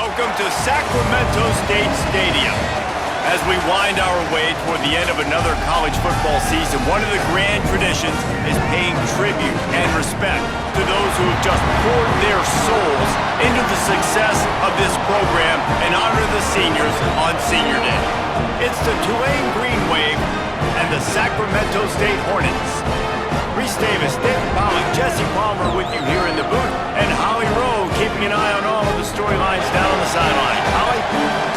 welcome to Sacramento State Stadium. As we wind our way toward the end of another college football season, one of the grand traditions is paying tribute and respect to those who have just poured their souls into the success of this program and honor the seniors on Senior Day. It's the Tulane Green Wave and the Sacramento State Hornets. Reese Davis, David Pollock, Jesse Palmer with you here in the booth, and Holly Rowe keeping an eye on all of the storylines down on the sideline. Holly?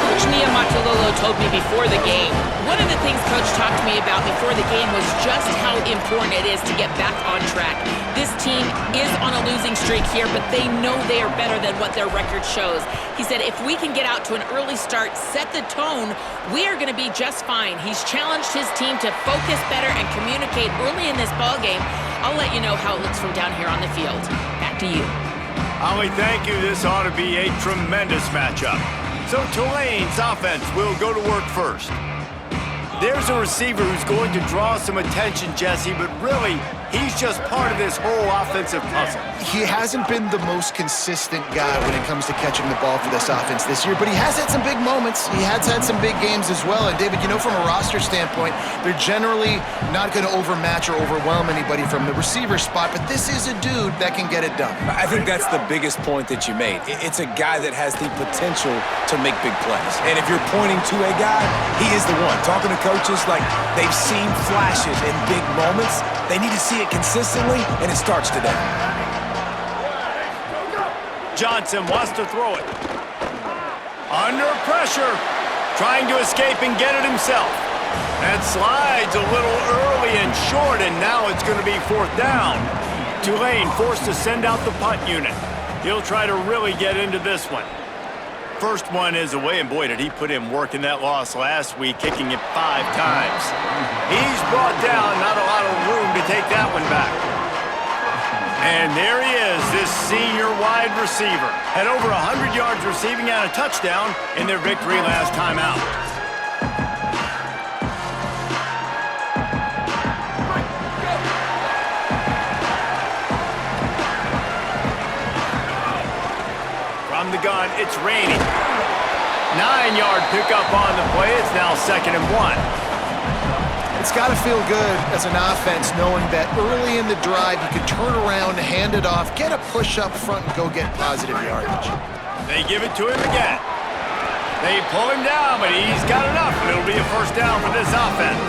Coach Nia Machalolo told me before the game, one of the things Coach talked to me about before the game was just how important it is to get back on track. This team is on a losing streak here, but they know they are better than what their record shows. He said if we can get out to an early start, set the tone, we are going to be just fine. He's challenged his team to focus better and communicate early in this ballgame. I'll let you know how it looks from down here on the field. Back to you. Holly, thank you. This ought to be a tremendous matchup. So Tulane's offense will go to work first. There's a receiver who's going to draw some attention, Jesse, but really, he's just part of this whole offensive puzzle. He hasn't been the most consistent guy when it comes to catching the ball for this offense this year, but he has had some big moments. He has had some big games as well. And David, you know, from a roster standpoint, they're generally not going to overmatch or overwhelm anybody from the receiver spot, but this is a dude that can get it done. I think that's the biggest point that you made. It's a guy that has the potential to make big plays. And if you're pointing to a guy, he is the one. Talking to coaches, like, they've seen flashes in big moments. They need to see it consistently, and it starts today. Johnson wants to throw it. Under pressure. Trying to escape and get it himself. That slides a little early and short, and now it's going to be fourth down. Tulane forced to send out the punt unit. He'll try to really get into this one. First one is away, and boy, did he put in work in that loss last week, kicking it 5 times. He's brought down, not a lot of room to take that one back. And there he is, this senior wide receiver. Had over 100 yards receiving and a touchdown in their victory last time out. From the gun, it's Rainey. 9-yard pickup on the play. It's now 2nd and 1. It's got to feel good as an offense knowing that early in the drive you can turn around, hand it off, get a push up front, and go get positive yardage. They give it to him again. They pull him down, but he's got enough, and it'll be a first down for this offense.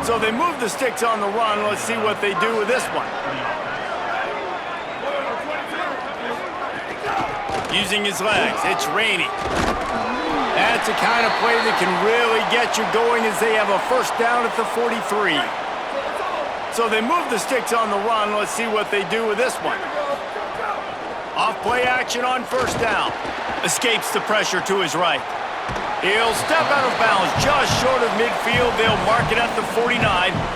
So they move the sticks on the run. Let's see what they do with this one. Using his legs, it's Rainey. That's the kind of play that can really get you going as they have a first down at the 43. So they move the sticks on the run. Let's see what they do with this one. Off play action on first down. Escapes the pressure to his right. He'll step out of bounds just short of midfield. They'll mark it at the 49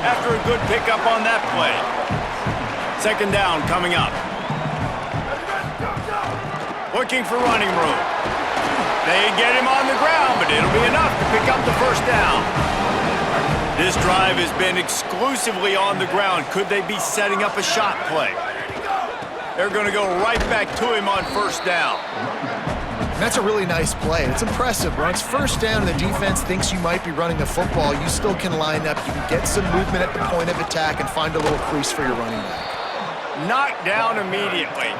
after a good pickup on that play. 2nd down coming up. Looking for running room. They get him on the ground, but it'll be enough to pick up the first down. This drive has been exclusively on the ground. Could they be setting up a shot play? They're going to go right back to him on first down. That's a really nice play. It's impressive. Once first down and the defense thinks you might be running the football, you still can line up. You can get some movement at the point of attack and find a little crease for your running back. Knocked down immediately.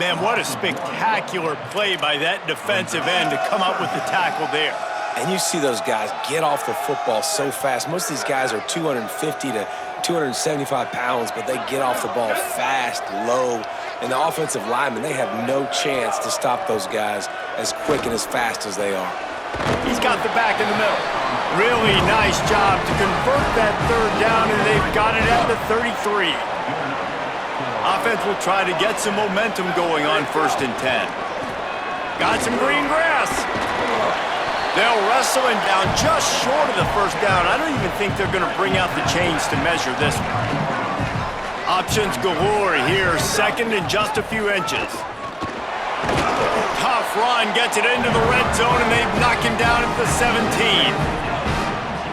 Man, what a spectacular play by that defensive end to come up with the tackle there. And you see those guys get off the football so fast. Most of these guys are 250 to 275 pounds, but they get off the ball fast, low. And the offensive linemen, they have no chance to stop those guys as quick and as fast as they are. He's got the back in the middle. Really nice job to convert that 3rd down, and they've got it at the 33. Offense will try to get some momentum going on 1st and 10. Got some green grass. They'll wrestle him down just short of the first down. I don't even think they're going to bring out the chains to measure this one. Options galore here. 2nd and just a few inches. Tough run gets it into the red zone, and they knock him down at the 17.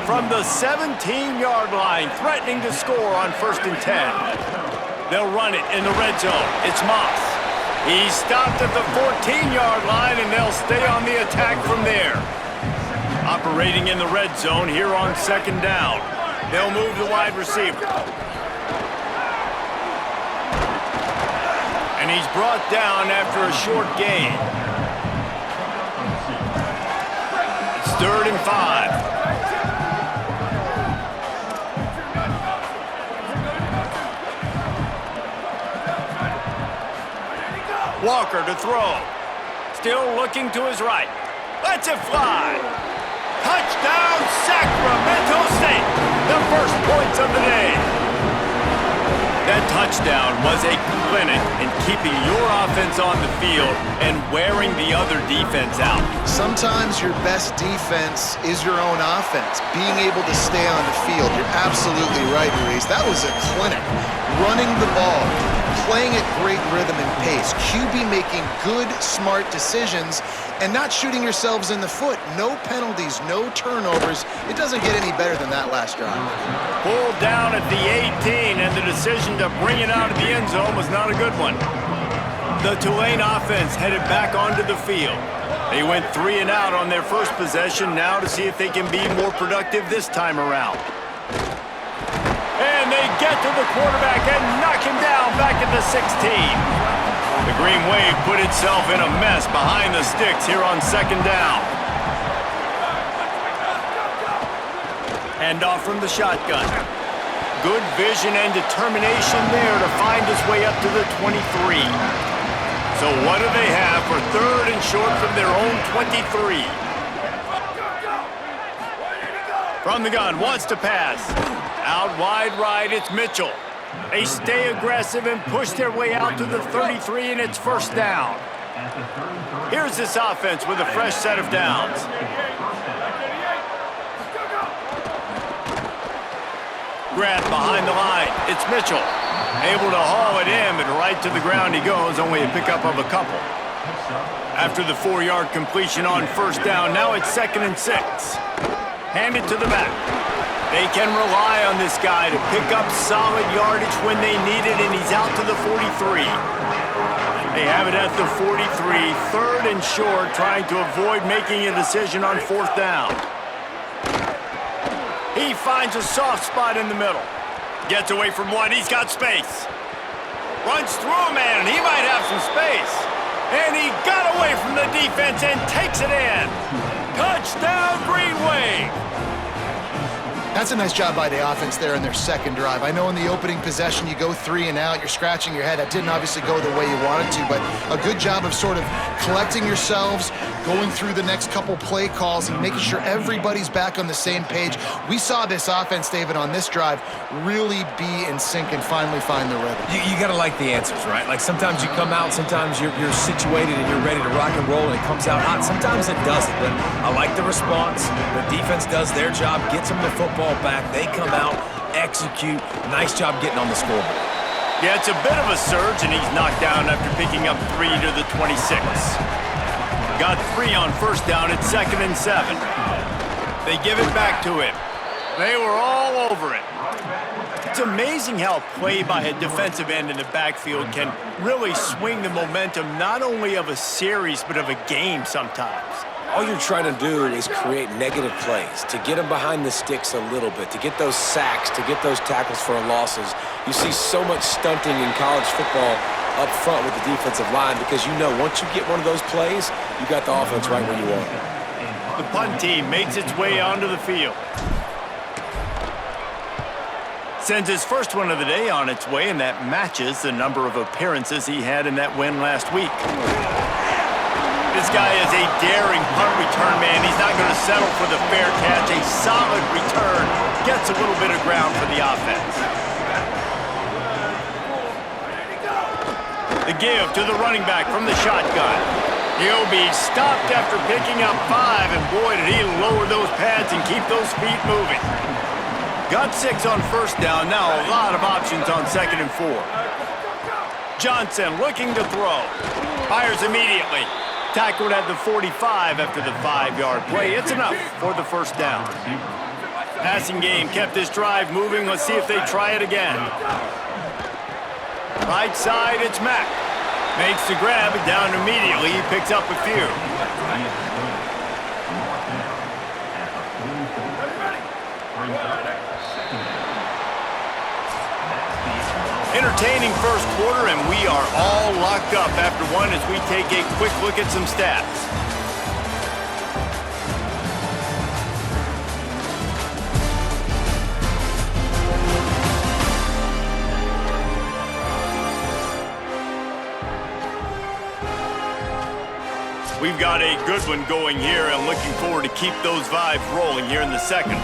From the 17-yard line, threatening to score on 1st and 10. They'll run it in the red zone. It's Moss. He's stopped at the 14-yard line, and they'll stay on the attack from there. Operating in the red zone here on second down. They'll move the wide receiver. And he's brought down after a short gain. It's 3rd and 5. Walker to throw. Still looking to his right. Lets it fly. Touchdown, Sacramento State. The first points of the day. That touchdown was a clinic in keeping your offense on the field and wearing the other defense out. Sometimes your best defense is your own offense, being able to stay on the field. You're absolutely right, Ruiz. That was a clinic. Running the ball, playing at great rhythm and pace. QB making good, smart decisions and not shooting yourselves in the foot. No penalties, no turnovers. It doesn't get any better than that last drive. Pulled down at the 18, and the decision to bring it out of the end zone was not a good one. The Tulane offense headed back onto the field. They went 3 and out on their first possession, now to see if they can be more productive this time around. And they get to the quarterback and knock him down back at the 16. The Green Wave put itself in a mess behind the sticks here on second down. Handoff from the shotgun. Good vision and determination there to find his way up to the 23. So what do they have for 3rd and short from their own 23? From the gun, wants to pass. Out wide right, it's Mitchell. They stay aggressive and push their way out to the 33, and it's first down. Here's this offense with a fresh set of downs. Grab behind the line. It's Mitchell. Able to haul it in, but right to the ground he goes, only a pickup of a couple. After the 4-yard completion on first down, now it's 2nd and 6. Hand it to the back. They can rely on this guy to pick up solid yardage when they need it, and he's out to the 43. They have it at the 43, 3rd and short, trying to avoid making a decision on 4th down. He finds a soft spot in the middle. Gets away from one, he's got space. Runs through a man, and he might have some space. And he got away from the defense and takes it in. Touchdown, Green Wave. That's a nice job by the offense there in their second drive. I know in the opening possession you go 3 and out, you're scratching your head. That didn't obviously go the way you wanted to, but a good job of sort of collecting yourselves, going through the next couple play calls and making sure everybody's back on the same page. We saw this offense, David, on this drive really be in sync and finally find the rhythm. You got to like the answers, right? Like sometimes you come out, sometimes you're situated and you're ready to rock and roll and it comes out hot. Sometimes it doesn't, but I like the response. The defense does their job, gets them the football back. They come out, execute. Nice job getting on the scoreboard. Yeah, it's a bit of a surge, and he's knocked down after picking up 3 to the 26. Got 3 on first down at 2nd and 7. They give it back to him. They were all over it. It's amazing how play by a defensive end in the backfield can really swing the momentum not only of a series, but of a game sometimes. All you're trying to do is create negative plays, to get them behind the sticks a little bit, to get those sacks, to get those tackles for losses. You see so much stunting in college football up front with the defensive line because you know once you get one of those plays, you got the offense right where you want it. The punt team makes its way onto the field. Sends his first one of the day on its way, and that matches the number of appearances he had in that win last week. This guy is a daring punt return man. He's not going to settle for the fair catch. A solid return gets a little bit of ground for the offense. The give to the running back from the shotgun. He'll be stopped after picking up 5, and boy, did he lower those pads and keep those feet moving. Got 6 on first down. Now a lot of options on 2nd and 4. Johnson looking to throw. Fires immediately. Tackled at the 45 after the 5-yard play. It's enough for the first down. Passing game kept this drive moving. Let's see if they try it again. Right side, it's Mack. Makes the grab, and down immediately. He picks up a few. Entertaining first quarter, and we are all locked up after one as we take a quick look at some stats. We've got a good one going here, and looking forward to keep those vibes rolling here in the second.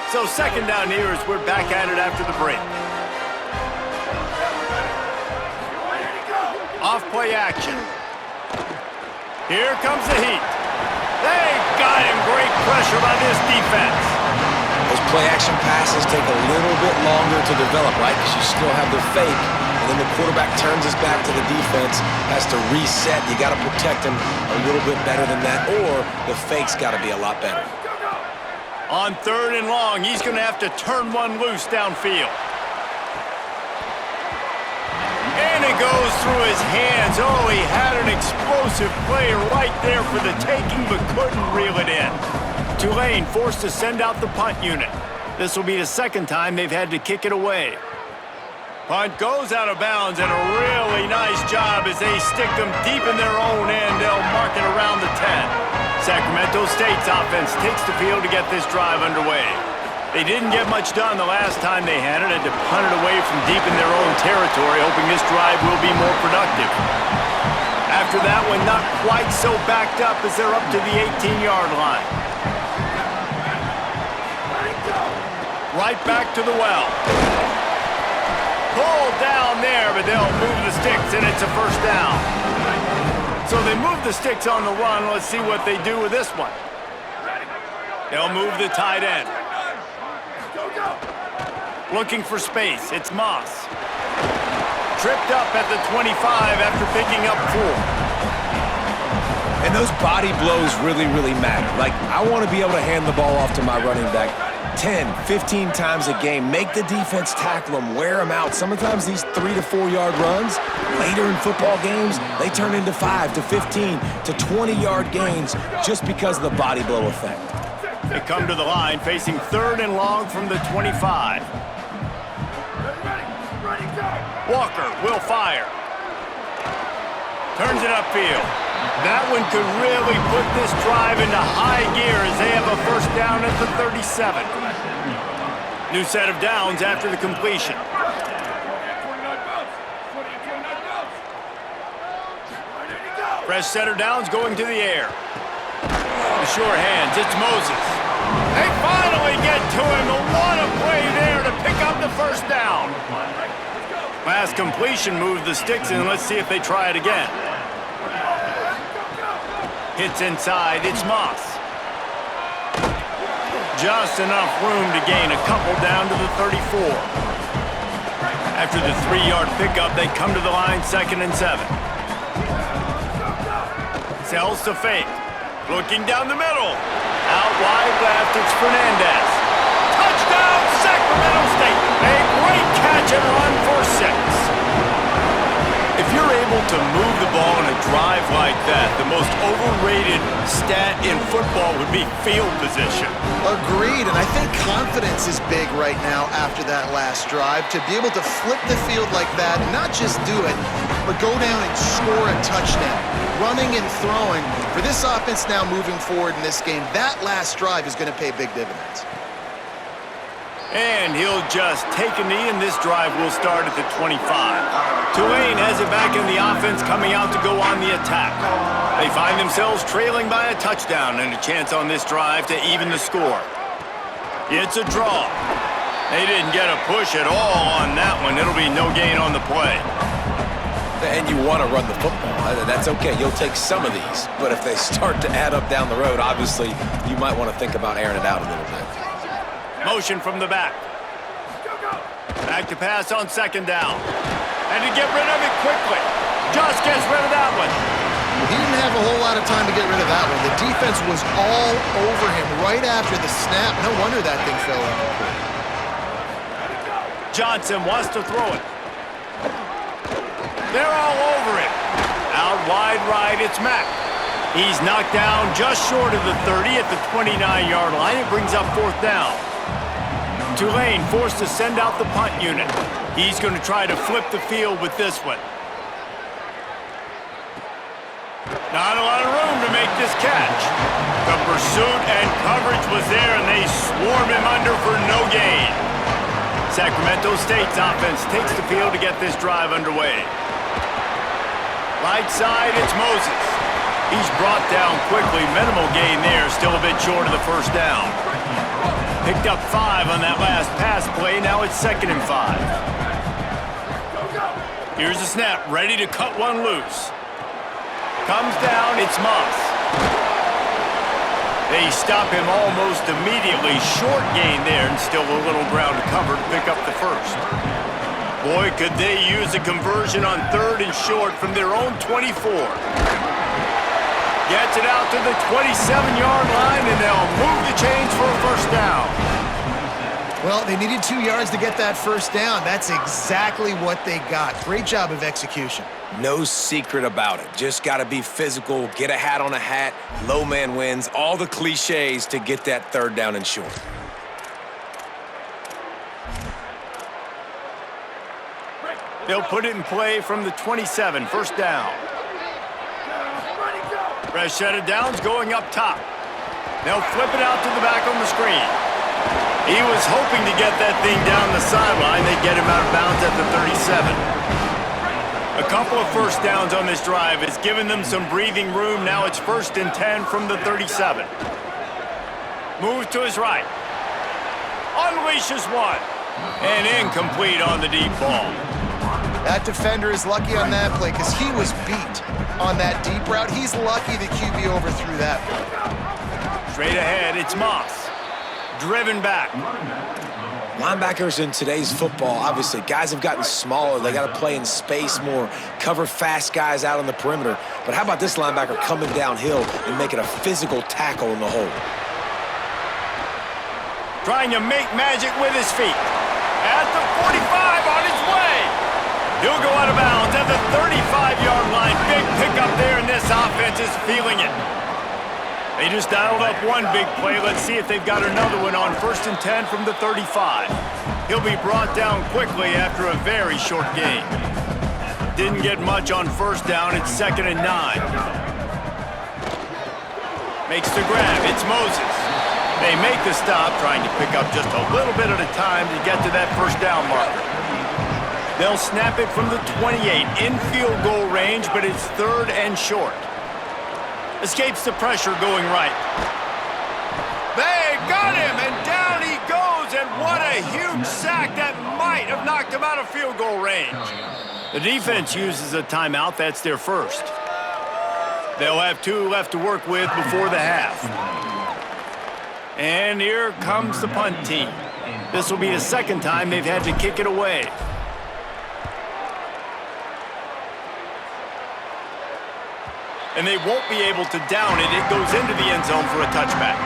So second down here as we're back at it after the break. Off-play action. Here comes the heat. They got him. Great pressure by this defense. Those play-action passes take a little bit longer to develop, right? Because you still have the fake, and then the quarterback turns his back to the defense, has to reset. You got to protect him a little bit better than that, or the fake's got to be a lot better. On third and long, he's going to have to turn one loose downfield. And it goes through his hands. Oh, he had an explosive play right there for the taking, but couldn't reel it in. Tulane forced to send out the punt unit. This will be the second time they've had to kick it away. Punt goes out of bounds, and a really nice job as they stick them deep in their own end. They'll mark it around the 10. Sacramento State's offense takes the field to get this drive underway. They didn't get much done the last time they had to punt it away from deep in their own territory, hoping this drive will be more productive. After that one, not quite so backed up as they're up to the 18-yard line. Right back to the well. Pulled down there, but they'll move the sticks, and it's a first down. So they move the sticks on the run. Let's see what they do with this one. They'll move the tight end. Looking for space. It's Moss. Tripped up at the 25 after picking up 4. And those body blows really, really matter. Like, I want to be able to hand the ball off to my running back 10, 15 times a game. Make the defense tackle them, wear them out. Sometimes these 3 to 4 yard runs, later in football games, they turn into 5 to 15 to 20 yard gains just because of the body blow effect. They come to the line facing third and long from the 25. Walker will fire. Turns it upfield. That one could really put this drive into high gear as they have a first down at the 37. New set of downs after the completion. Fresh set of downs going to the air. The sure hands, it's Moses. They finally get to him. What a play there to pick up the first down. Last completion moved the sticks in. Let's see if they try it again. Hits inside. It's Moss. Just enough room to gain a couple down to the 34. After the 3-yard pickup, they come to the line 2nd and 7. Sells to fake. Looking down the middle. Out wide left, it's Fernandez. Touchdown, Sacramento State. A great catch and run for 6. If you're able to move the ball in a drive like that, the most overrated stat in football would be field position. Agreed, and I think confidence is big right now after that last drive. To be able to flip the field like that, not just do it, but go down and score a touchdown. Running and throwing. For this offense now moving forward in this game, that last drive is going to pay big dividends. And he'll just take a knee, and this drive will start at the 25. Tulane has it back in the offense, coming out to go on the attack. They find themselves trailing by a touchdown and a chance on this drive to even the score. It's a draw. They didn't get a push at all on that one. It'll be no gain on the play. And you want to run the football. That's okay. You'll take some of these. But if they start to add up down the road, obviously, you might want to think about airing it out a little bit. Motion from the back. Back to pass on 2nd down. And to get rid of it quickly. Just gets rid of that one. He didn't have a whole lot of time to get rid of that one. The defense was all over him right after the snap. No wonder that thing fell incomplete. Johnson wants to throw it. They're all over him. Out wide right, it's Mack. He's knocked down just short of the 30 at the 29-yard line. It brings up 4th down. Tulane forced to send out the punt unit. He's going to try to flip the field with this one. Not a lot of room to make this catch. The pursuit and coverage was there, and they swarmed him under for no gain. Sacramento State's offense takes the field to get this drive underway. Right side, it's Moses. He's brought down quickly. Minimal gain there, still a bit short of the 1st down. Picked up 5 on that last pass play. Now it's 2nd and 5. Here's the snap, ready to cut one loose. Comes down, it's Moss. They stop him almost immediately. Short gain there, and still a little ground to cover to pick up the 1st. Boy, could they use a conversion on 3rd and short from their own 24. Gets it out to the 27-yard line, and they'll move the chains for a 1st down. Well, they needed 2 yards to get that 1st down. That's exactly what they got. Great job of execution. No secret about it. Just got to be physical, get a hat on a hat, low man wins, all the cliches to get that 3rd down and short. They'll put it in play from the 27, 1st down. Fresh set of downs going up top. They'll flip it out to the back on the screen. He was hoping to get that thing down the sideline. They get him out of bounds at the 37. A couple of 1st downs on this drive has given them some breathing room. Now it's 1st and 10 from the 37. Moves to his right. Unleashes one. And incomplete on the deep ball. That defender is lucky on that play because he was beat on that deep route. He's lucky the QB overthrew that one. Straight ahead, it's Moss. Driven back. Linebackers in today's football, obviously, guys have gotten smaller. They got to play in space more, cover fast guys out on the perimeter. But how about this linebacker coming downhill and making a physical tackle in the hole? Trying to make magic with his feet. At the 45 on his way. He'll go out of bounds at the 35-yard line. Big pickup there, and this offense is feeling it. They just dialed up one big play. Let's see if they've got another one on 1st and 10 from the 35. He'll be brought down quickly after a very short game. Didn't get much on 1st down. It's 2nd and 9. Makes the grab. It's Moses. They make the stop, trying to pick up just a little bit at a time to get to that 1st down marker. They'll snap it from the 28 in field goal range, but it's 3rd and short. Escapes the pressure going right. They got him, and down he goes, and what a huge sack that might have knocked him out of field goal range. The defense uses a timeout. That's their 1st. They'll have 2 left to work with before the half. And here comes the punt team. This will be the 2nd time they've had to kick it away. And they won't be able to down it. It goes into the end zone for a touchback.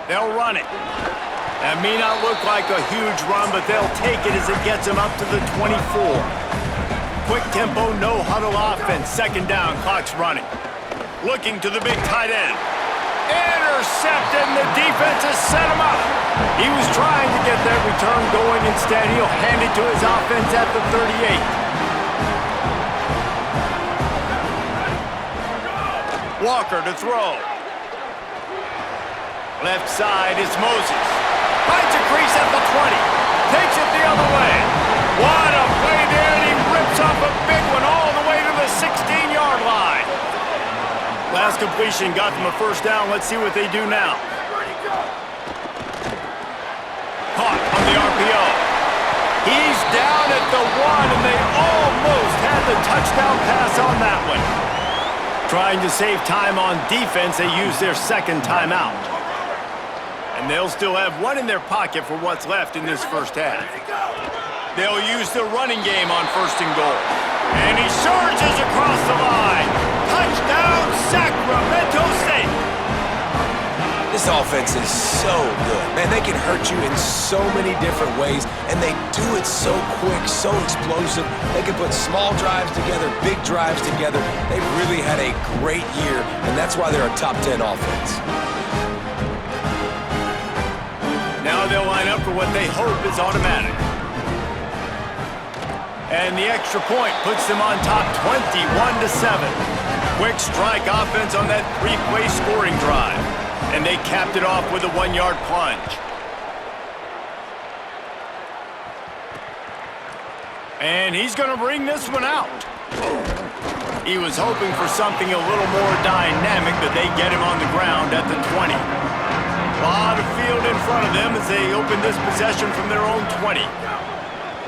They'll run it. That may not look like a huge run, but they'll take it as it gets them up to the 24. Quick tempo, no huddle offense. 2nd down, clock's running. Looking to the big tight end. Intercepted, and the defense has set him up. He was trying to get that return going. Instead, he'll hand it to his offense at the 38. Walker to throw. Left side, it's Moses. Finds a crease at the 20. Takes it the other way. What a play there, and he rips off a big one all the way to the 16-yard line. Last completion got them a 1st down. Let's see what they do now. Caught on the RPO. He's down at the 1, and they almost had the touchdown pass on that one. Trying to save time on defense, they use their 2nd timeout. And they'll still have 1 in their pocket for what's left in this 1st half. They'll use the running game on 1st and goal. And he surges across the line. Touchdown, Sacramento State. This offense is so good. Man, they can hurt you in so many different ways, and they do it so quick, so explosive. They can put small drives together, big drives together. They've really had a great year, and that's why they're a top 10 offense. Now they'll line up for what they hope is automatic. And the extra point puts them on top 21-7. Quick strike offense on that three-play scoring drive. And they capped it off with a one-yard plunge. And he's going to bring this one out. He was hoping for something a little more dynamic, but they get him on the ground at the 20. A lot of field in front of them as they open this possession from their own 20.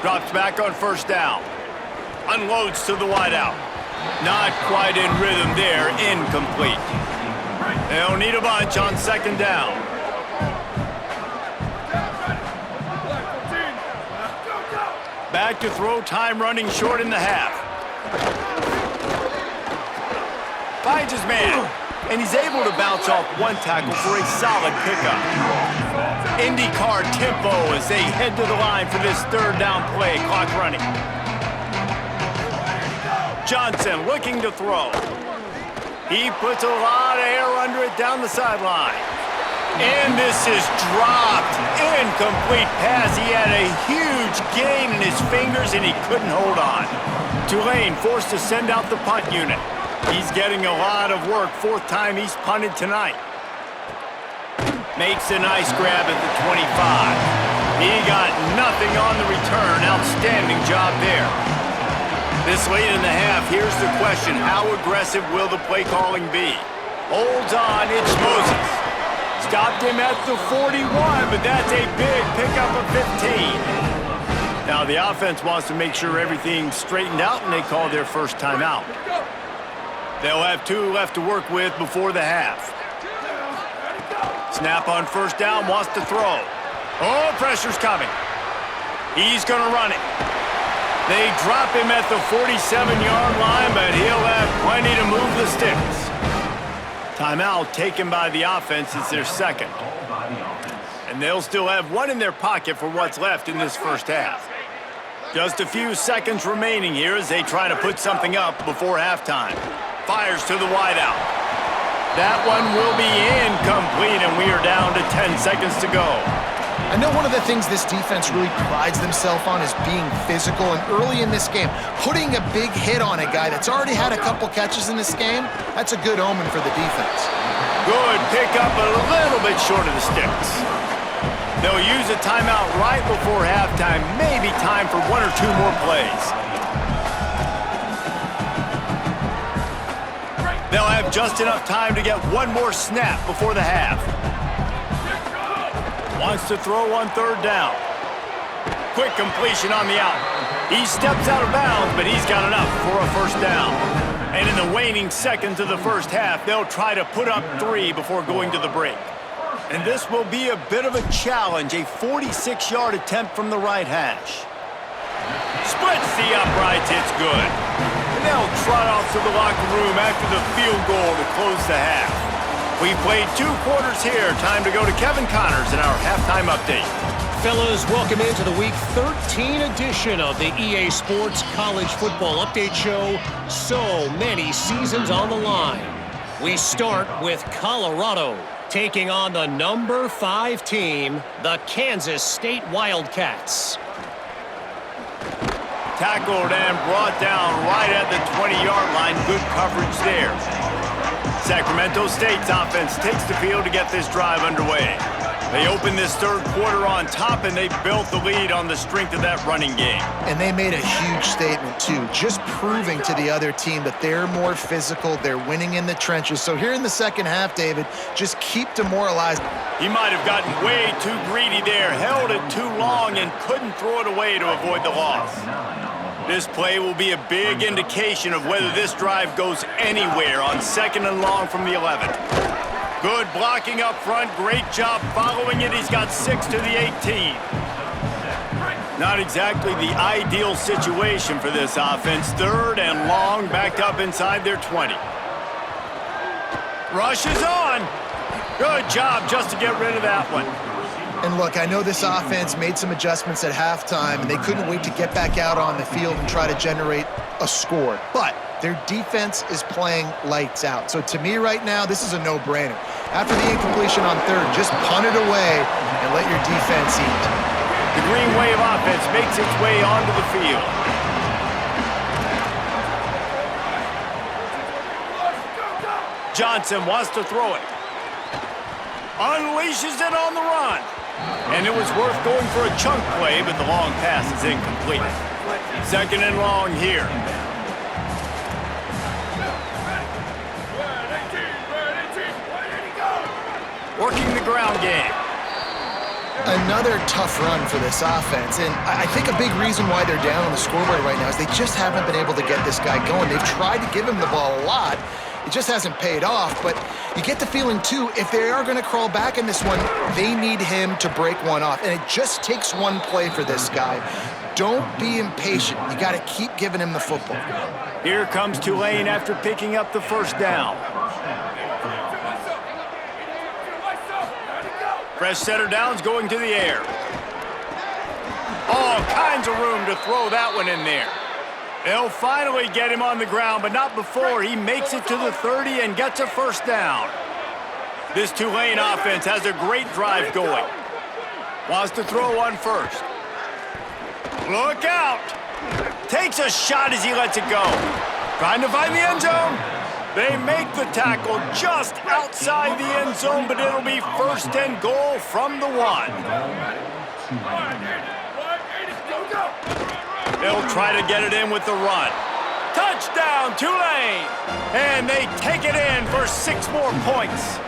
Drops back on first down. Unloads to the wideout. Not quite in rhythm there. Incomplete. They'll need a bunch on second down. Back to throw, time running short in the half. Finds his man, and he's able to bounce off one tackle for a solid pickup. IndyCar tempo as they head to the line for this third down play. Clock running. Johnson looking to throw. He puts a lot of air under it down the sideline. And this is dropped. Incomplete pass. He had a huge gain in his fingers and he couldn't hold on. Tulane forced to send out the punt unit. He's getting a lot of work. Fourth time he's punted tonight. Makes a nice grab at the 25. He got nothing on the return. Outstanding job there. This late in the half, here's the question. How aggressive will the play calling be? Holds on, it's Moses. Stopped him at the 41, but that's a big pickup of 15. Now the offense wants to make sure everything's straightened out, and they call their first timeout. They'll have 2 left to work with before the half. Snap on first down, wants to throw. Oh, pressure's coming. He's going to run it. They drop him at the 47-yard line, but he'll have plenty to move the sticks. Timeout taken by the offense. It's their second. And they'll still have 1 in their pocket for what's left in this first half. Just a few seconds remaining here as they try to put something up before halftime. Fires to the wideout. That one will be incomplete, and we are down to 10 seconds to go. I know one of the things this defense really prides themselves on is being physical, and early in this game, putting a big hit on a guy that's already had a couple catches in this game, that's a good omen for the defense. Good pickup, a little bit short of the sticks. They'll use a timeout right before halftime, maybe time for 1 or 2 more plays. They'll have just enough time to get 1 more snap before the half. Wants to throw on third down. Quick completion on the out. He steps out of bounds, but he's got enough for a first down. And in the waning seconds of the first half, they'll try to put up 3 before going to the break. And this will be a bit of a challenge, a 46-yard attempt from the right hash. Splits the uprights, it's good. And they'll trot off to the locker room after the field goal to close the half. We've played 2 quarters here. Time to go to Kevin Connors in our halftime update. Fellas, welcome into the Week 13 edition of the EA Sports College Football Update Show. So many seasons on the line. We start with Colorado, taking on the number 5 team, the Kansas State Wildcats. Tackled and brought down right at the 20-yard line. Good coverage there. Sacramento State's offense takes the field to get this drive underway. They opened this third quarter on top, and they built the lead on the strength of that running game. And they made a huge statement, too, just proving to the other team that they're more physical, they're winning in the trenches. So here in the second half, David, just keep demoralized. He might have gotten way too greedy there, held it too long, and couldn't throw it away to avoid the loss. This play will be a big indication of whether this drive goes anywhere on 2nd and long from the 11. Good blocking up front. Great job following it. He's got 6 to the 18. Not exactly the ideal situation for this offense. 3rd and long, backed up inside their 20. Rush is on. Good job just to get rid of that one. And look, I know this offense made some adjustments at halftime, and they couldn't wait to get back out on the field and try to generate a score. But their defense is playing lights out. So to me right now, this is a no-brainer. After the incompletion on third, just punt it away and let your defense eat. The green wave offense makes its way onto the field. Johnson wants to throw it. Unleashes it on the run. And it was worth going for a chunk play, but the long pass is incomplete. Second and long here. Working the ground game. Another tough run for this offense, and I think a big reason why they're down on the scoreboard right now is they just haven't been able to get this guy going. They've tried to give him the ball a lot. It just hasn't paid off, but you get the feeling, too, if they are going to crawl back in this one, they need him to break one off, and it just takes one play for this guy. Don't be impatient. You got to keep giving him the football. Here comes Tulane after picking up the first down. Fresh setter downs going to the air. All kinds of room to throw that one in there. They'll finally get him on the ground, but not before he makes it to the 30 and gets a first down. This Tulane offense has a great drive going. Wants to throw one first. Look out! Takes a shot as he lets it go. Trying to find the end zone. They make the tackle just outside the end zone, but it'll be first and goal from the 1. They'll try to get it in with the run. Touchdown, Tulane! And they take it in for 6 more points.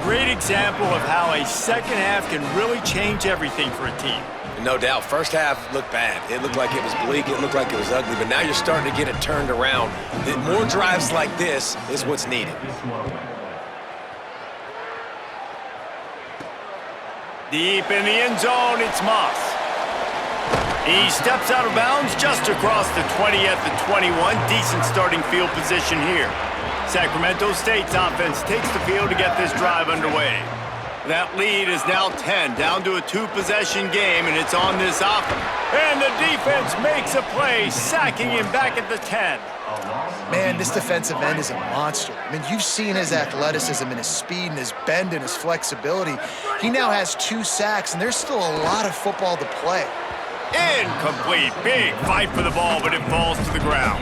Great example of how a second half can really change everything for a team. No doubt. First half looked bad. It looked like it was bleak. It looked like it was ugly. But now you're starting to get it turned around. More drives like this is what's needed. Deep in the end zone, it's Moss. He steps out of bounds just across the 20 at the 21. Decent starting field position here. Sacramento State's offense takes the field to get this drive underway. That lead is now 10, down to a 2-possession game, and it's on this offense. And the defense makes a play, sacking him back at the 10. Man, this defensive end is a monster. I mean, you've seen his athleticism and his speed and his bend and his flexibility. He now has 2 sacks, and there's still a lot of football to play. Incomplete. Big fight for the ball, but it falls to the ground.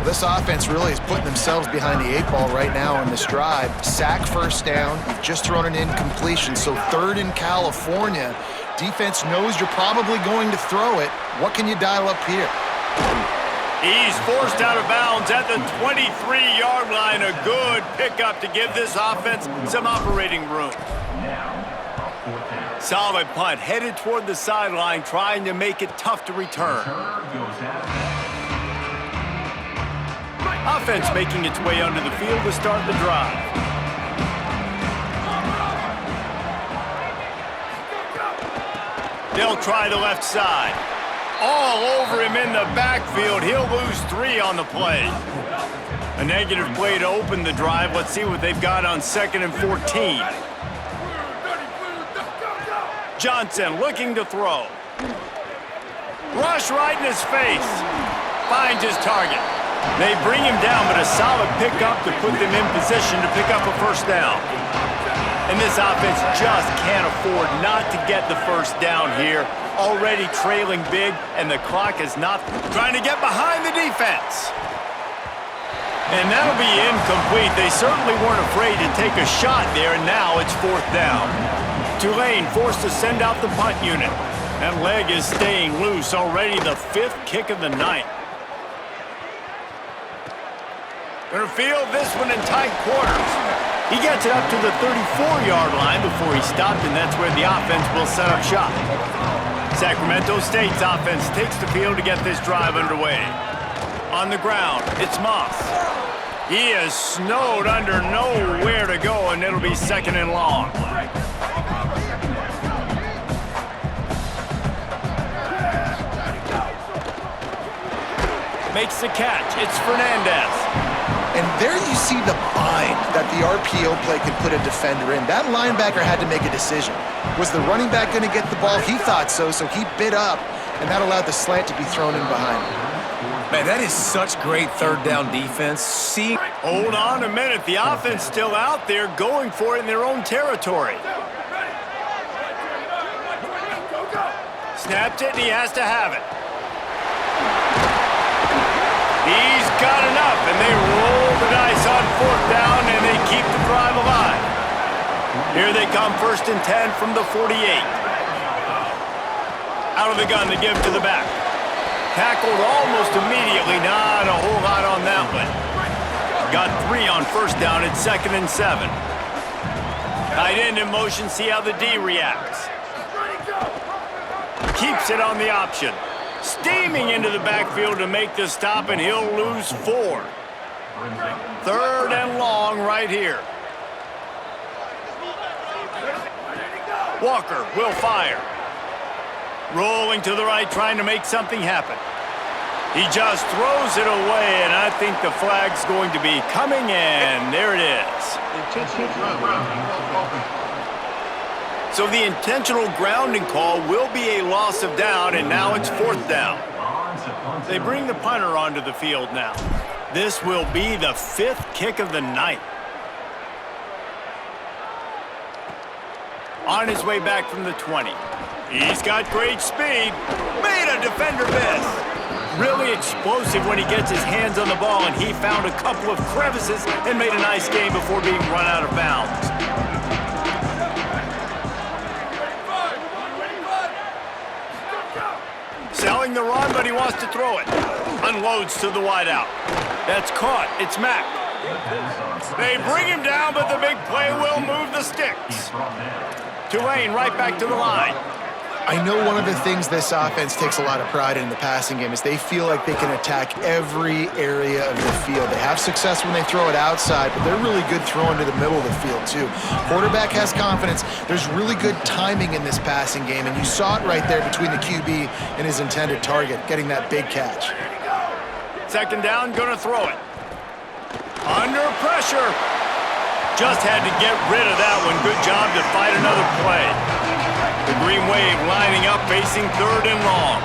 This offense really is putting themselves behind the 8 ball right now on this drive. Sack first down. You've just thrown an incompletion, so 3rd in California. Defense knows you're probably going to throw it. What can you dial up here? He's forced out of bounds at the 23-yard line. A good pickup to give this offense some operating room. Solid punt, headed toward the sideline, trying to make it tough to return. Offense making its way onto the field to start the drive. They'll try the left side. All over him in the backfield. He'll lose 3 on the play. A negative play to open the drive. Let's see what they've got on 2nd and 14. Johnson looking to throw. Rush right in his face. Finds his target. They bring him down, but a solid pickup to put them in position to pick up a first down. And this offense just can't afford not to get the first down here. Already trailing big, and the clock is not trying to get behind the defense. And that'll be incomplete. They certainly weren't afraid to take a shot there, and now it's 4th down. Tulane forced to send out the punt unit. That leg is staying loose. Already the 5th kick of the night. Gonna field this one in tight quarters. He gets it up to the 34-yard line before he stopped, and that's where the offense will set up shop. Sacramento State's offense takes the field to get this drive underway. On the ground, it's Moss. He is snowed under, nowhere to go, and it'll be 2nd and long. Makes the catch. It's Fernandez. And there you see the bind that the RPO play can put a defender in. That linebacker had to make a decision. Was the running back going to get the ball? He thought so, so he bit up, and that allowed the slant to be thrown in behind him. Man, that is such great third down defense. Hold on a minute. The offense still out there going for it in their own territory. Snapped it, and he has to have it. He's got enough, and they roll the dice on fourth down, and they keep the drive alive. Here they come, 1st and 10 from the 48. Out of the gun to give to the back. Tackled almost immediately. Not a whole lot on that one. Got 3 on 1st down at 2nd and 7. Tight end in motion, see how the D reacts. Keeps it on the option. Steaming into the backfield to make the stop, and he'll lose 4. 3rd and long right here. Walker will fire. Rolling to the right, trying to make something happen. He just throws it away, and I think the flag's going to be coming in. There it is. So the intentional grounding call will be a loss of down, and now it's 4th down. They bring the punter onto the field now. This will be the 5th kick of the night. On his way back from the 20. He's got great speed. Made a defender miss. Really explosive when he gets his hands on the ball, and he found a couple of crevices and made a nice game before being run out of bounds. Selling the run, but he wants to throw it. Unloads to the wideout. That's caught. It's Mack. They bring him down, but the big play will move the sticks. Tulane right back to the line. I know one of the things this offense takes a lot of pride in the passing game is they feel like they can attack every area of the field. They have success when they throw it outside, but they're really good throwing to the middle of the field too. Quarterback has confidence. There's really good timing in this passing game, and you saw it right there between the QB and his intended target, getting that big catch. 2nd down, gonna throw it. Under pressure. Just had to get rid of that one. Good job to fight another play. The Green Wave lining up, facing 3rd and long.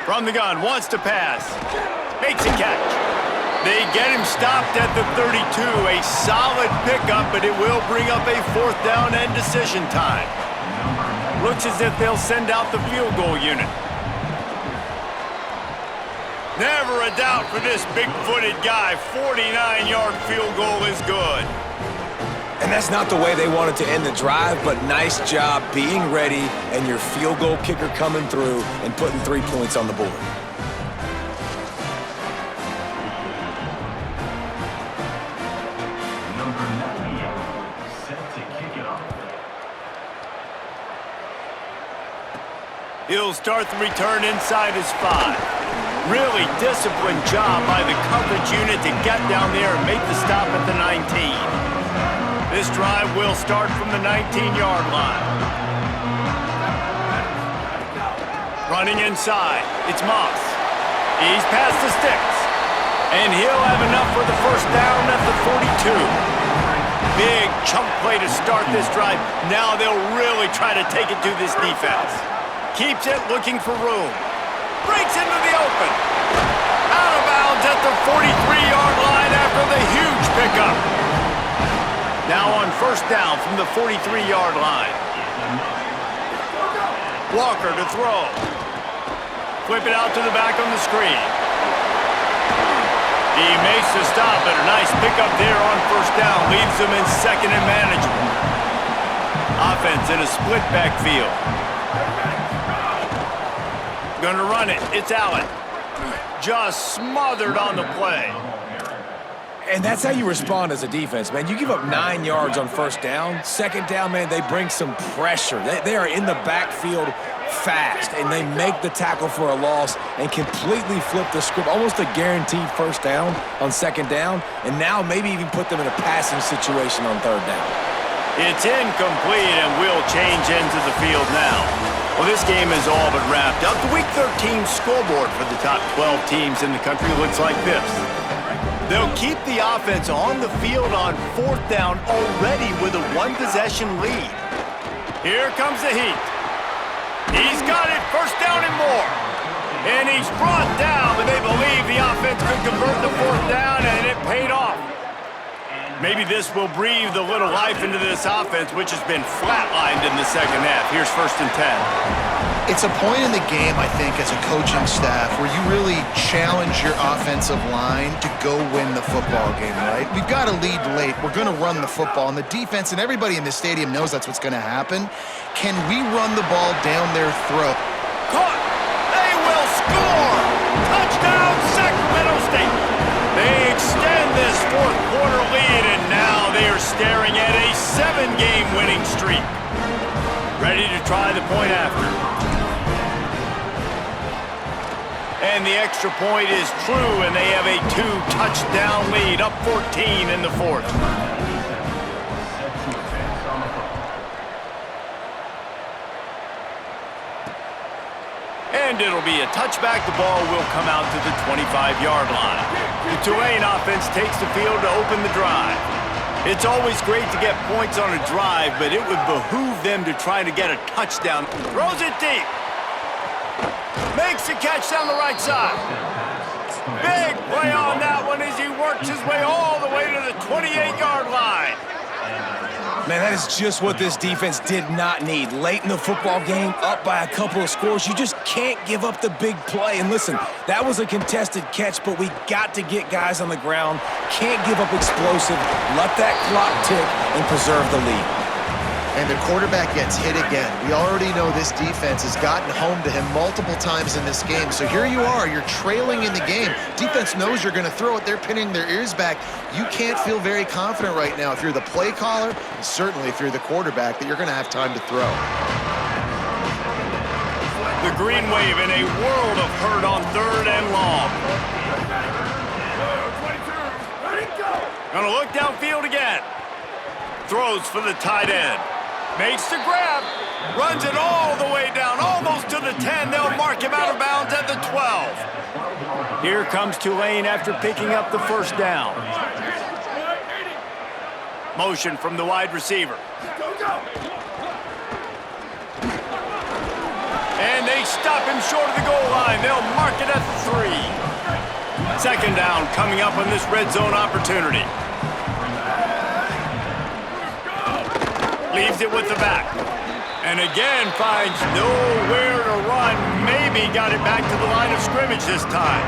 From the gun, wants to pass. Makes a catch. They get him stopped at the 32. A solid pickup, but it will bring up a 4th down and decision time. Looks as if they'll send out the field goal unit. Never a doubt for this big-footed guy. 49-yard field goal is good. And that's not the way they wanted to end the drive, but nice job being ready and your field goal kicker coming through and putting 3 points on the board. He'll start the return inside his 5. Really disciplined job by the coverage unit to get down there and make the stop at the 19. This drive will start from the 19-yard line. Running inside, it's Moss. He's past the sticks. And he'll have enough for the 1st down at the 42. Big chunk play to start this drive. Now they'll really try to take it to this defense. Keeps it looking for room. Breaks into the open. Out of bounds at the 43-yard line after the huge pickup. Now on 1st down from the 43-yard line. Walker to throw. Flip it out to the back on the screen. He makes the stop, but a nice pickup there on 1st down. Leaves them in 2nd and manageable. Offense in a split backfield. Gonna run it. It's Allen. Just smothered on the play. And that's how you respond as a defense, man. You give up 9 yards on 1st down. 2nd down, man, they bring some pressure. They are in the backfield fast, and they make the tackle for a loss and completely flip the script. Almost a guaranteed 1st down on 2nd down, and now maybe even put them in a passing situation on 3rd down. It's incomplete, and we'll change ends of the field now. Well, this game is all but wrapped up. The Week 13 scoreboard for the top 12 teams in the country looks like this. They'll keep the offense on the field on 4th down already with a one-possession lead. Here comes the heat. He's got it, 1st down and more. And he's brought down, but they believe the offense could convert the 4th down, and it paid off. Maybe this will breathe a little life into this offense, which has been flatlined in the second half. Here's 1st and 10. It's a point in the game, I think, as a coaching staff where you really challenge your offensive line to go win the football game, right? We've got to lead late. We're going to run the football. And the defense and everybody in the stadium knows that's what's going to happen. Can we run the ball down their throat? Caught! They will score! Touchdown, Sacramento State! They extend this 4th quarter lead, and now they are staring at a 7-game winning streak. Ready to try the point after. And the extra point is true, and they have a 2-touchdown lead, up 14 in the 4th. And it'll be a touchback. The ball will come out to the 25-yard line. The Tulane offense takes the field to open the drive. It's always great to get points on a drive, but it would behoove them to try to get a touchdown. Throws it deep. Makes the catch down the right side. Big play on that one as he works his way all the way to the 28-yard line. Man, that is just what this defense did not need. Late in the football game, up by a couple of scores, you just can't give up the big play. And listen, that was a contested catch, but we got to get guys on the ground. Can't give up explosive. Let that clock tick and preserve the lead. And the quarterback gets hit again. We already know this defense has gotten home to him multiple times in this game. So here you are, you're trailing in the game. Defense knows you're going to throw it. They're pinning their ears back. You can't feel very confident right now if you're the play caller, and certainly if you're the quarterback, that you're going to have time to throw. The green wave in a world of hurt on 3rd and long. Gonna look downfield again. Throws for the tight end. Makes the grab, runs it all the way down, almost to the 10. They'll mark him out of bounds at the 12. Here comes Tulane after picking up the 1st down. Motion from the wide receiver. And they stop him short of the goal line. They'll mark it at the 3. 2nd down coming up on this red zone opportunity. Leaves it with the back. And again finds nowhere to run. Maybe got it back to the line of scrimmage this time.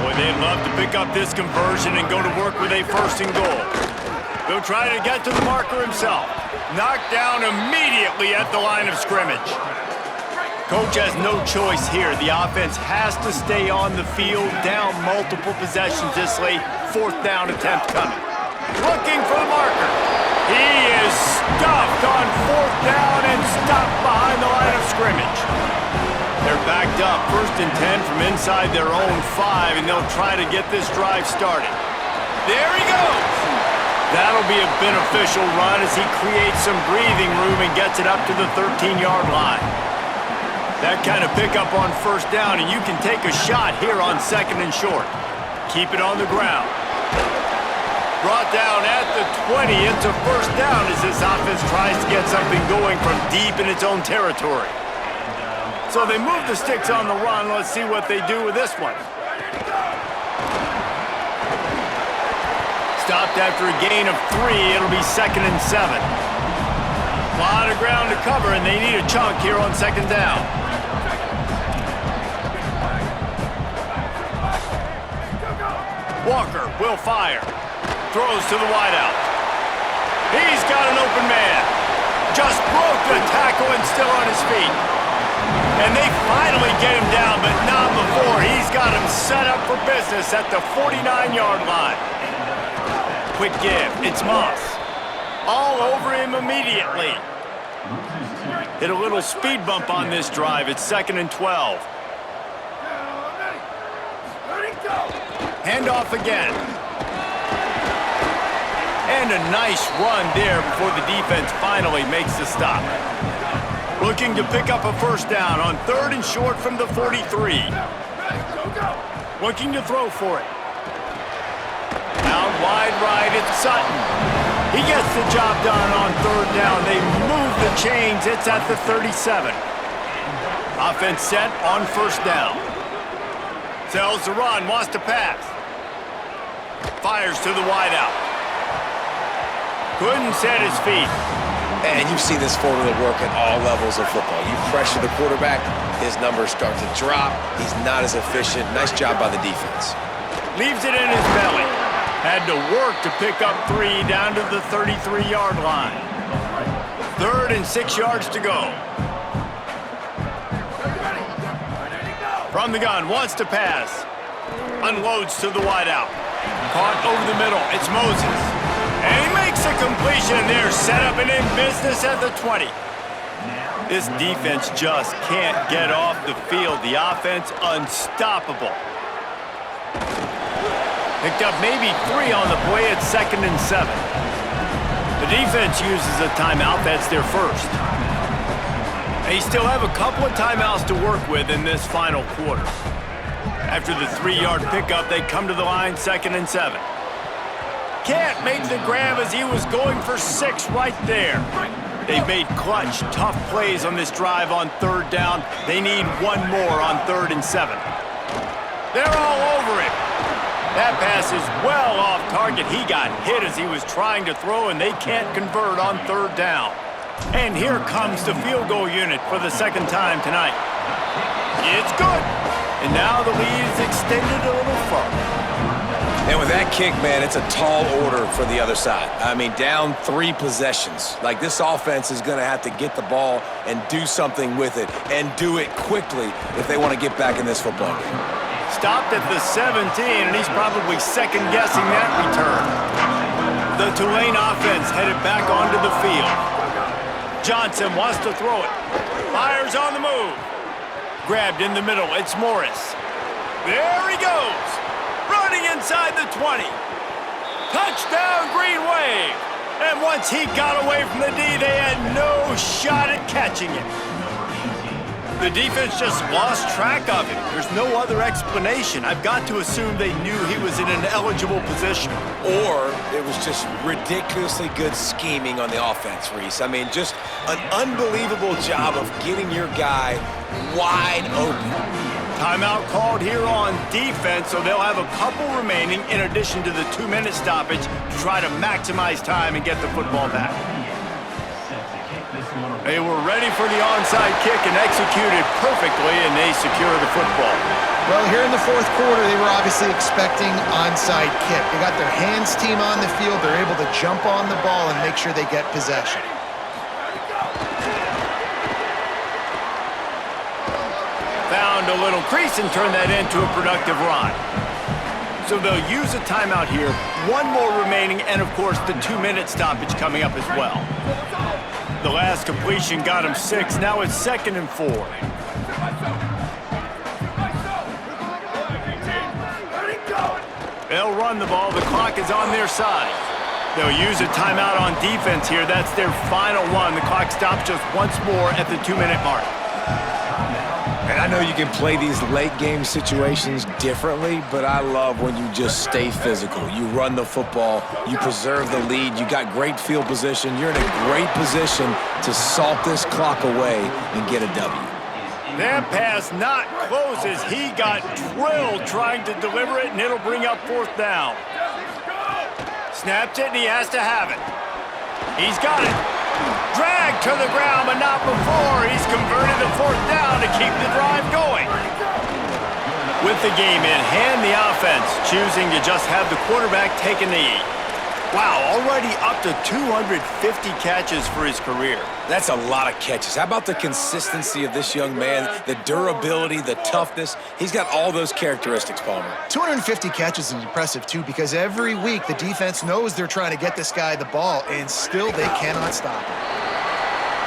Boy, they'd love to pick up this conversion and go to work with a 1st and goal. They'll try to get to the marker himself. Knocked down immediately at the line of scrimmage. Coach has no choice here. The offense has to stay on the field, down multiple possessions this late. 4th down attempt coming. Looking for the marker. He is stuffed on 4th down and stopped behind the line of scrimmage. They're backed up, 1st and 10 from inside their own 5, and they'll try to get this drive started. There he goes. That'll be a beneficial run as he creates some breathing room and gets it up to the 13-yard line. That kind of pickup on 1st down, and you can take a shot here on 2nd and short. Keep it on the ground. Brought down at the 20. It's a 1st down as this offense tries to get something going from deep in its own territory. So they move the sticks on the run. Let's see what they do with this one. Stopped after a gain of 3. It'll be 2nd and 7. A lot of ground to cover, and they need a chunk here on 2nd down. Walker will fire. Throws to the wideout. He's got an open man. Just broke the tackle and still on his feet. And they finally get him down, but not before. He's got him set up for business at the 49-yard line. Quick give. It's Moss. All over him immediately. Hit a little speed bump on this drive. It's 2nd and 12. Handoff again. And a nice run there before the defense finally makes the stop. Looking to pick up a first down on 3rd and short from the 43. Looking to throw for it. Out wide right, it's Sutton. He gets the job done on 3rd down. They move the chains. It's at the 37. Offense set on 1st down. Sells the run, wants to pass. Fires to the wideout. Couldn't set his feet. And you see this formula work at all levels of football. You pressure the quarterback, his numbers start to drop. He's not as efficient. Nice job by the defense. Leaves it in his belly. Had to work to pick up 3 down to the 33-yard line. 3rd and 6 yards to go. From the gun, wants to pass. Unloads to the wideout. Caught over the middle. It's Moses. And he makes a completion. They're set up and in business at the 20. This defense just can't get off the field. The offense unstoppable. Picked up maybe 3 on the play at 2nd and 7. The defense uses a timeout. That's their first. They still have a couple of timeouts to work with in this final quarter. After the 3-yard pickup, they come to the line 2nd and 7. Can't make the grab as he was going for 6 right there. They've made clutch, tough plays on this drive on 3rd down. They need 1 more on 3rd and 7. They're all over him. That pass is well off target. He got hit as he was trying to throw, and they can't convert on 3rd down. And here comes the field goal unit for the 2nd time tonight. It's good. And now the lead is extended a little further. And with that kick, man, it's a tall order for the other side. I mean, down 3 possessions. Like, this offense is going to have to get the ball and do something with it, and do it quickly if they want to get back in this football game. Stopped at the 17, and he's probably second-guessing that return. The Tulane offense headed back onto the field. Johnson wants to throw it. Fires on the move. Grabbed in the middle. It's Morris. There he goes. Running inside the 20. Touchdown, Green Wave. And once he got away from the D, they had no shot at catching him. The defense just lost track of him. There's no other explanation. I've got to assume they knew he was in an eligible position. Or it was just ridiculously good scheming on the offense, Reese. I mean, just an unbelievable job of getting your guy wide open. Timeout called here on defense, so they'll have a couple remaining in addition to the 2-minute stoppage to try to maximize time and get the football back. They were ready for the onside kick and executed perfectly, and they secure the football. Well, here in the 4th quarter, they were obviously expecting onside kick. They got their hands team on the field. They're able to jump on the ball and make sure they get possession. Found a little crease and turned that into a productive run. So they'll use a timeout here. 1 more remaining, and of course the 2-minute stoppage coming up as well. The last completion got him 6. Now it's 2nd and 4. They'll run the ball. The clock is on their side. They'll use a timeout on defense here. That's their final one. The clock stops just once more at the 2-minute mark. And I know you can play these late-game situations differently, but I love when you just stay physical. You run the football, you preserve the lead, you got great field position, you're in a great position to salt this clock away and get a W. That pass not close as he got drilled trying to deliver it, and it'll bring up 4th down. Snaps it, and he has to have it. He's got it. Dragged to the ground, but not before. He's converted to 4th down to keep the drive going. With the game in hand, the offense choosing to just have the quarterback take a knee. Wow, already up to 250 catches for his career. That's a lot of catches. How about the consistency of this young man, the durability, the toughness? He's got all those characteristics, Palmer. 250 catches is impressive, too, because every week the defense knows they're trying to get this guy the ball, and still they cannot stop him.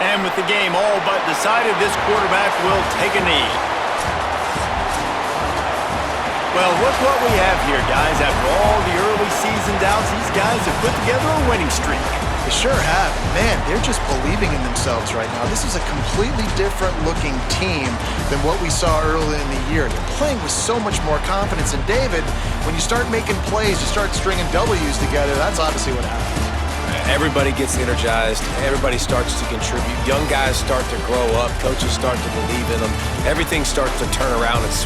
And with the game all but decided, this quarterback will take a knee. Well, look what we have here, guys. After all the early season doubts, these guys have put together a winning streak. They sure have. Man, they're just believing in themselves right now. This is a completely different looking team than what we saw early in the year. They're playing with so much more confidence. And David, when you start making plays, you start stringing W's together, that's obviously what happens. Everybody gets energized. Everybody starts to contribute. Young guys start to grow up. Coaches start to believe in them. Everything starts to turn around and swing.